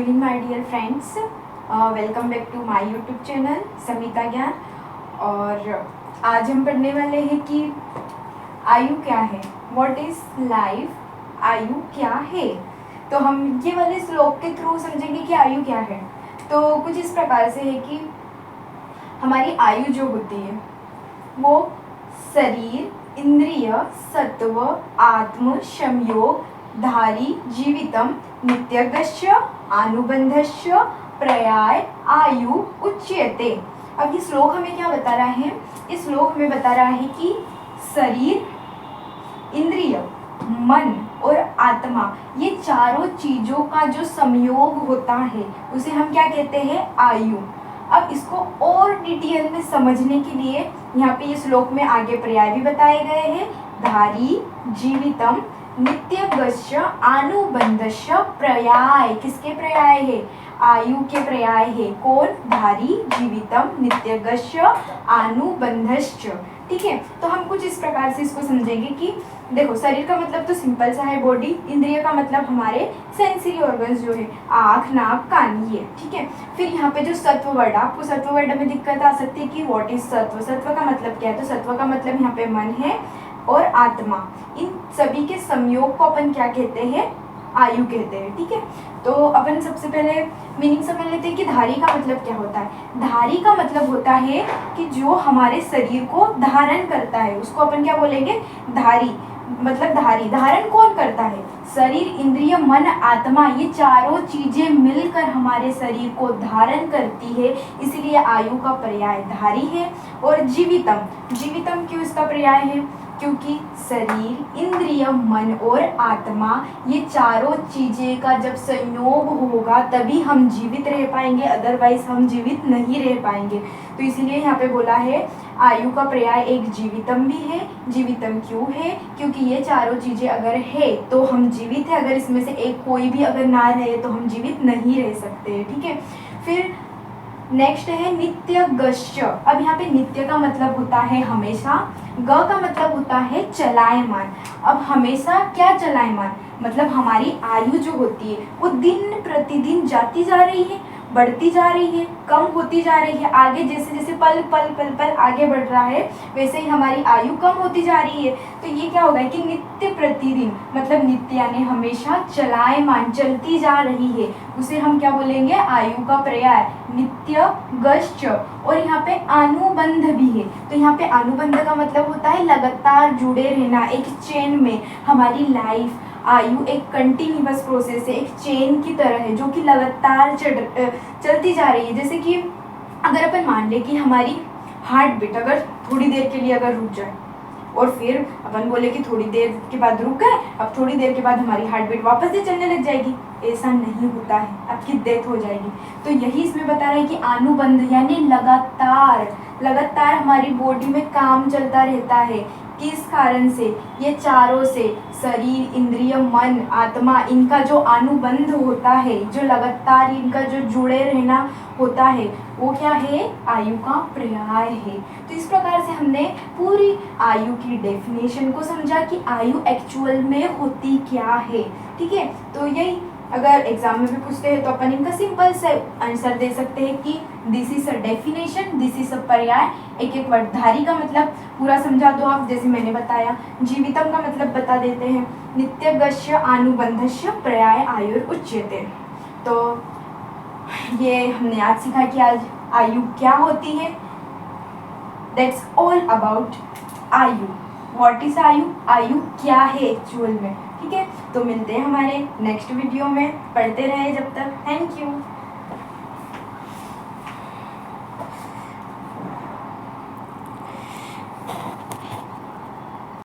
Evening my dear friends, welcome back to my YouTube channel Samita Gyan. और आज हम पढ़ने वाले हैं कि आयु क्या है, व्हाट इज लाइफ, आयु क्या है। तो हम ये वाले श्लोक के थ्रू समझेंगे कि आयु क्या है। तो कुछ इस प्रकार से है कि हमारी आयु जो होती है वो शरीर, इंद्रिय, सत्व, आत्म, संयोग, धारी, जीवितम, नित्यगस्य, अनुबंधस्य, प्रयाय, आयु उच्यते। अब ये श्लोक हमें क्या बता रहा है? इस श्लोक हमें बता रहा है कि शरीर, इंद्रिय, मन और आत्मा, ये चारों चीजों का जो संयोग होता है उसे हम क्या कहते हैं? आयु। अब इसको और डिटेल में समझने के लिए यहाँ पे इस श्लोक में आगे पर्याय भी बताए गए हैं। धारी, जीवितम, नित्यगस्य, अनुबंधस्य, पर्याय। किसके पर्याय है? आयु के पर्याय है। कौन? धारी, जीवितम, नित्यगस्य, अनुबंधस्य। ठीक है, तो हम कुछ इस प्रकार से इसको समझेंगे कि देखो, शरीर का मतलब तो सिंपल सा है बॉडी, इंद्रिय का मतलब हमारे सेंसरी ऑर्गन्स जो है आँख, नाक, कान, ये। ठीक है, फिर यहाँ पे जो सत्व वर्ड, आपको सत्व वर्ड में दिक्कत आ सकती है कि व्हाट इज सत्व, सत्व का मतलब क्या है? तो सत्व का मतलब यहाँ पे मन है और आत्मा, इन सभी के संयोग को अपन क्या कहते हैं? आयु कहते हैं। ठीक है, तो अपन सबसे पहले मीनिंग समझ लेते हैं कि धारी का मतलब क्या होता है। धारी का मतलब होता है कि जो हमारे शरीर को धारण करता है उसको अपन क्या बोलेंगे? धारी। मतलब धारी, धारण कौन करता है? शरीर, इंद्रिय, मन, आत्मा, ये चारों चीजें मिलकर हमारे शरीर को धारण करती है, इसलिए आयु का पर्याय धारी है। और जीवितम, जीवितम क्यों इसका पर्याय है? क्योंकि शरीर, इंद्रिय, मन और आत्मा, ये चारों चीजें का जब संयोग होगा तभी हम जीवित रह पाएंगे, अदरवाइज हम जीवित नहीं रह पाएंगे। तो इसलिए यहाँ पे बोला है आयु का पर्याय एक जीवितम भी है। जीवितम क्यों है? क्योंकि ये चारों चीजें अगर है तो हम जीवित है, अगर इसमें से एक कोई भी अगर ना रहे तो हम जीवित नहीं रह सकते। ठीक है, फिर नेक्स्ट है नित्यगस्य। अब यहाँ पे नित्य का मतलब होता है हमेशा, ग का मतलब होता है चलायमान। अब हमेशा क्या चलायमान? मतलब हमारी आयु जो होती है वो दिन प्रतिदिन जाती जा रही है, बढ़ती जा रही है, कम होती जा रही है। आगे जैसे जैसे पल पल पल पल आगे बढ़ रहा है वैसे ही हमारी आयु कम होती जा रही है। तो ये क्या होगा कि नित्य प्रतिदिन, मतलब नित्य यानी हमेशा चलायमान, चलती जा रही है, उसे हम क्या बोलेंगे? आयु का पर्याय नित्य गश्च। और यहाँ पे अनुबंध भी है। तो यहाँ पे अनुबंध का मतलब होता है लगातार जुड़े रहना, एक चेन में। हमारी लाइफ, आयु एक कंटिन्यूअस प्रोसेस है, एक चेन की तरह है जो कि लगातार चलती जा रही है। जैसे कि अगर अपन मान ले कि हमारी हार्ट बीट अगर थोड़ी देर के लिए अगर रुक जाए और फिर अपन बोले कि थोड़ी देर के बाद रुक गए, अब थोड़ी देर के बाद हमारी हार्ट बीट वापस से चलने लग जाएगी, ऐसा नहीं होता है, आपकी डेथ हो जाएगी। तो यही इसमें बता रहा है कि अनुबंध यानी लगातार, लगातार हमारी बॉडी में काम चलता रहता है। किस कारण से? ये चारों से, शरीर, इंद्रिय, मन, आत्मा, इनका जो अनुबंध होता है, जो लगातार इनका जो जुड़े रहना होता है, वो क्या है? आयु का पर्याय है। तो इस प्रकार से हमने पूरी आयु की डेफिनेशन को समझा कि आयु एक्चुअल में होती क्या है। ठीक है, तो यही अगर एग्जाम में भी पूछते हैं तो अपन इनका सिंपल से आंसर दे सकते हैं कि this is a definition, this is a पर्याय। एक एक वर्ड, धारी का मतलब पूरा समझा दो आप, जैसे मैंने बताया। जीवितम का मतलब बता देते हैं। नित्यगस्य, अनुबंधस्य, पर्याय, आयुर्उच्यते। तो ये हमने आज सीखा कि आज आयु क्या होती है। दैट्स ऑल अबाउट आयु। व्हाट इज आयु, आयु क्या है एक्चुअल में। ठीक है, तो मिलते हैं हमारे नेक्स्ट वीडियो में। पढ़ते रहे जब तक। Thank you.